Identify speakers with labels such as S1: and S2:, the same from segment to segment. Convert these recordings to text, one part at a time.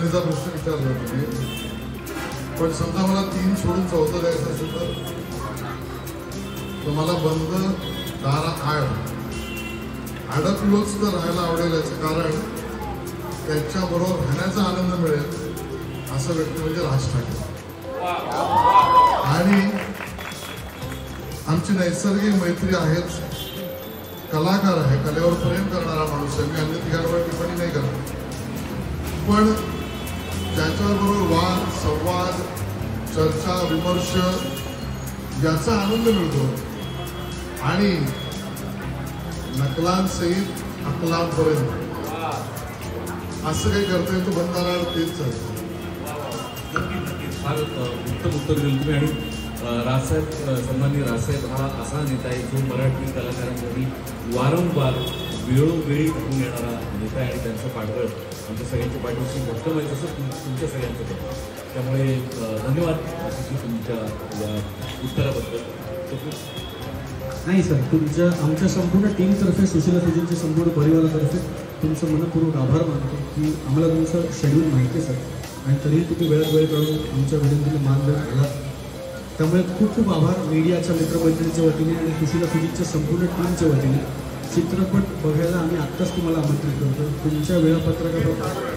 S1: जमिनीचा प्रश्न विचारला तुम्ही, पण समजा मला 3 सोडून 4थं द्यायचं असेल तर मला बंद दाराआड अडकलोच तर राहायला आवडेल. याचं कारण त्याच्याबरोबर राहण्याचा आनंद मिळेल असं व्यक्ती म्हणजे राज ठाकरे. आणि आमची नैसर्गिक मैत्री आहेच. कलाकार आहे, कलेवर प्रेम करणारा माणूस आहे. मी अन्य तिघांवर टिप्पणी नाही करत, पण ज्याच्याबरोबर वाद संवाद चर्चा विमर्श याचा आनंद मिळतो आणि नकलांसहित अकलांपर्यंत असं काही करता येईल तर बंधारा तेच चालतं.
S2: फार उत्तम उत्तर दिलं तुम्ही. आणि राजसाहेब, सन्माननीय राजसाहेब हा असा नेता आहे जो मराठी कलाकारांसाठी वारंवार वेळोवेळी घडून येणारा नेता आहे आणि त्यांचं पाठबळ आमच्या सगळ्यांच्या पाठीशी भक्कम आहे, तसं तुमच्या सगळ्यांचं पण. त्यामुळे धन्यवाद तुमच्या या उत्तराबद्दल.
S3: नाही सर, आमच्या संपूर्ण टीमतर्फे, सुशीला फिजिनच्या संपूर्ण परिवारातर्फे तुमचं मनपूर्वक आभार मानतो की आम्हाला तुमचं शेड्यूल माहिती आहे सर, आणि तरीही तुम्ही वेळात वेळ काढून आमच्या विनंतीला मान आला. त्यामुळे खूप खूप आभार मीडियाच्या मित्रमैत्रिणीच्या वतीने आणि सुशीला फिजिनच्या संपूर्ण टीमच्या वतीने. चित्रपट बघायला आम्ही आत्ताच तुम्हाला आमंत्रित करतो. तुमच्या वेळापत्रकाप्रमाणे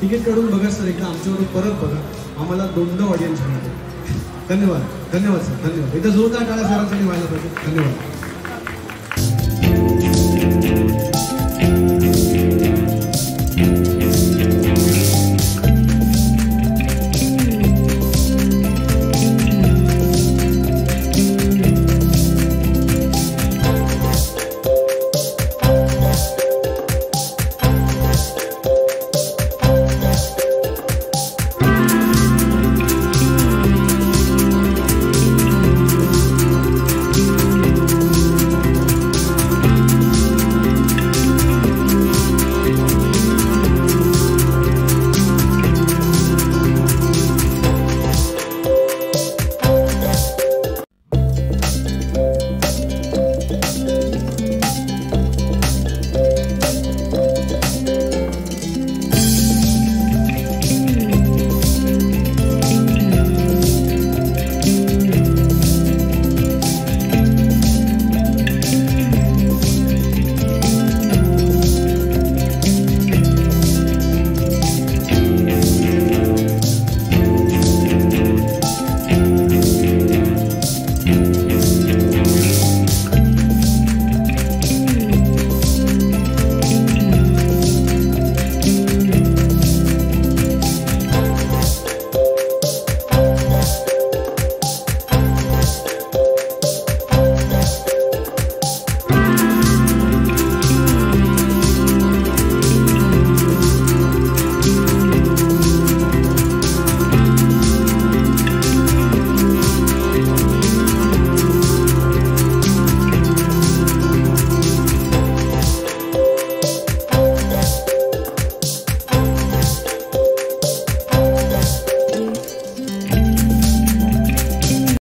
S3: तिकीट काढून बघा सर, एकदा आमच्याबरोबर परत बघा. आम्हाला 2दा ऑडियन्स मिळतो. धन्यवाद. धन्यवाद सर, धन्यवाद. एकदा जोरदार टाळ्या सरांसाठी व्हायला पाहिजे. धन्यवाद.